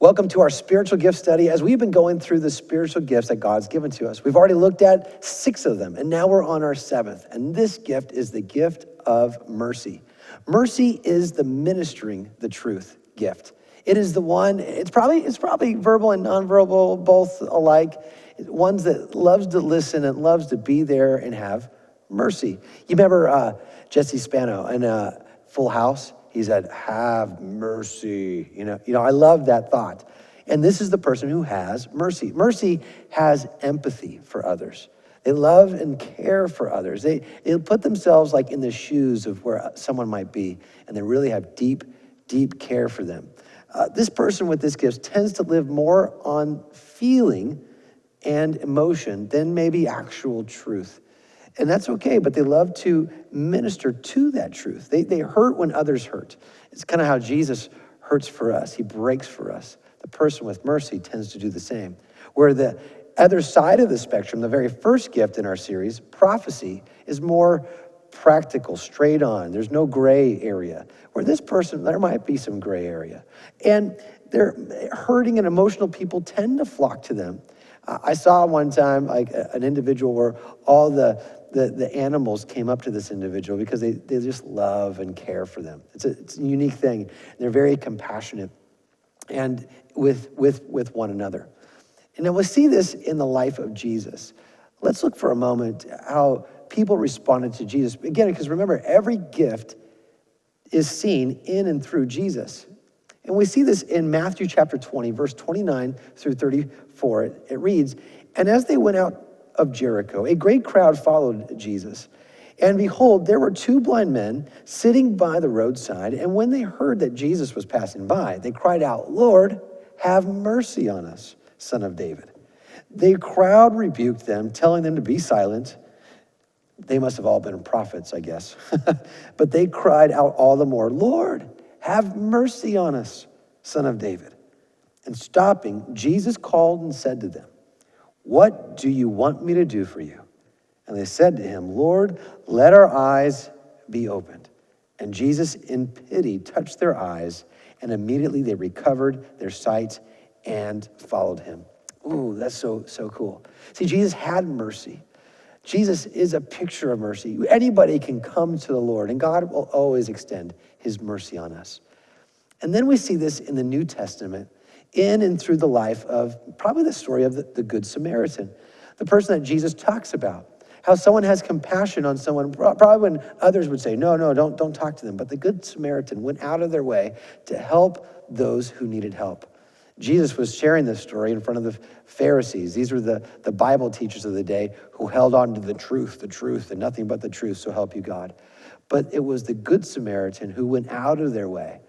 Welcome to our spiritual gift study as we've been going through the spiritual gifts that God's given to us. We've already looked at 6 of them, and now we're on our 7th. And this gift is the gift of mercy. Mercy is the ministering the truth gift. It is the one, it's probably verbal and nonverbal, both alike. Ones that loves to listen and loves to be there and have mercy. You remember Jesse Spano in Full House? He said, have mercy. You know, I love that thought. And this is the person who has mercy. Mercy has empathy for others. They love and care for others. They put themselves like in the shoes of where someone might be, and they really have deep, deep care for them. This person with this gift tends to live more on feeling and emotion than maybe actual truth. And that's okay, but they love to minister to that truth. They hurt when others hurt. It's kind of how Jesus hurts for us. He breaks for us. The person with mercy tends to do the same. Where the other side of the spectrum, the very first gift in our series, prophecy, is more practical, straight on. There's no gray area. Where this person, there might be some gray area. And they're hurting and emotional people tend to flock to them. I saw one time like an individual where all the animals came up to this individual because they just love and care for them. It's a unique thing. They're very compassionate and with one another. And then we'll see this in the life of Jesus. Let's look for a moment how people responded to Jesus. Again, because remember, every gift is seen in and through Jesus. And we see this in Matthew chapter 20, verse 29 through 34. It reads, and as they went out of Jericho, a great crowd followed Jesus. And behold, there were 2 blind men sitting by the roadside. And when they heard that Jesus was passing by, they cried out, Lord, have mercy on us, Son of David. The crowd rebuked them, telling them to be silent. They must have all been prophets, I guess. But they cried out all the more, Lord, have mercy on us, Son of David. And stopping, Jesus called and said to them, what do you want me to do for you? And they said to him, Lord, let our eyes be opened. And Jesus, in pity, touched their eyes, and immediately they recovered their sight and followed him. Ooh, that's so cool. See, Jesus had mercy. Jesus is a picture of mercy. Anybody can come to the Lord, and God will always extend his mercy on us. And then we see this in the New Testament, in and through the life of probably the story of the Good Samaritan, the person that Jesus talks about. How someone has compassion on someone, probably when others would say, no, don't talk to them. But the Good Samaritan went out of their way to help those who needed help. Jesus was sharing this story in front of the Pharisees. These were the Bible teachers of the day who held on to the truth, and nothing but the truth, so help you God. But it was the Good Samaritan who went out of their way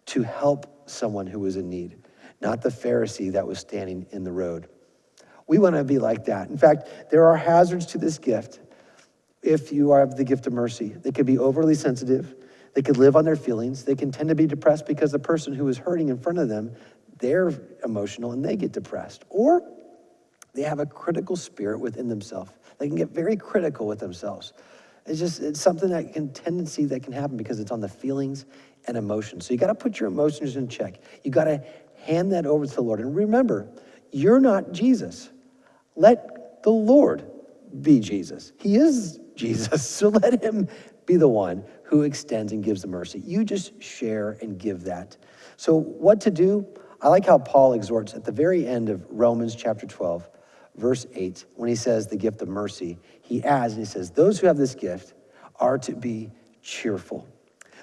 to help someone who was in need, not the Pharisee that was standing in the road. We want to be like that. In fact, there are hazards to this gift if you have the gift of mercy. They could be overly sensitive. They could live on their feelings. They can tend to be depressed because the person who is hurting in front of them, they're emotional and they get depressed. Or they have a critical spirit within themselves. They can get very critical with themselves. It's something that can happen because it's on the feelings and emotions. So you got to put your emotions in check. You got to hand that over to the Lord. And remember, you're not Jesus. Let the Lord be Jesus. He is Jesus. So let him be the one who extends and gives the mercy. You just share and give that. So what to do? I like how Paul exhorts at the very end of Romans chapter 12, verse 8, when he says the gift of mercy, he adds and he says, those who have this gift are to be cheerful.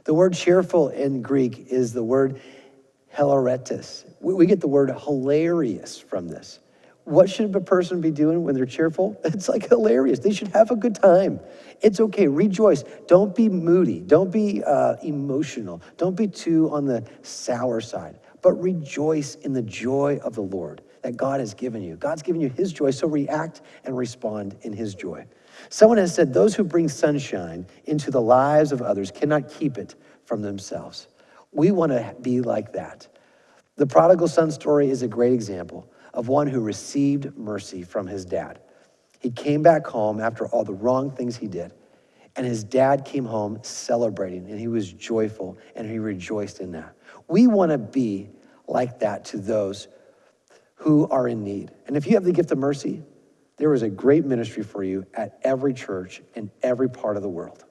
The word cheerful in Greek is the word hilaretes. We get the word hilarious from this. What should a person be doing when they're cheerful? It's like hilarious. They should have a good time. It's okay. Rejoice. Don't be moody. Don't be emotional. Don't be too on the sour side. But rejoice in the joy of the Lord that God has given you. God's given you his joy, so react and respond in his joy. Someone has said, those who bring sunshine into the lives of others cannot keep it from themselves. We want to be like that. The prodigal son story is a great example of one who received mercy from his dad. He came back home after all the wrong things he did, and his dad came home celebrating, and he was joyful, and he rejoiced in that. We want to be like that to those who are in need. And if you have the gift of mercy, there is a great ministry for you at every church in every part of the world.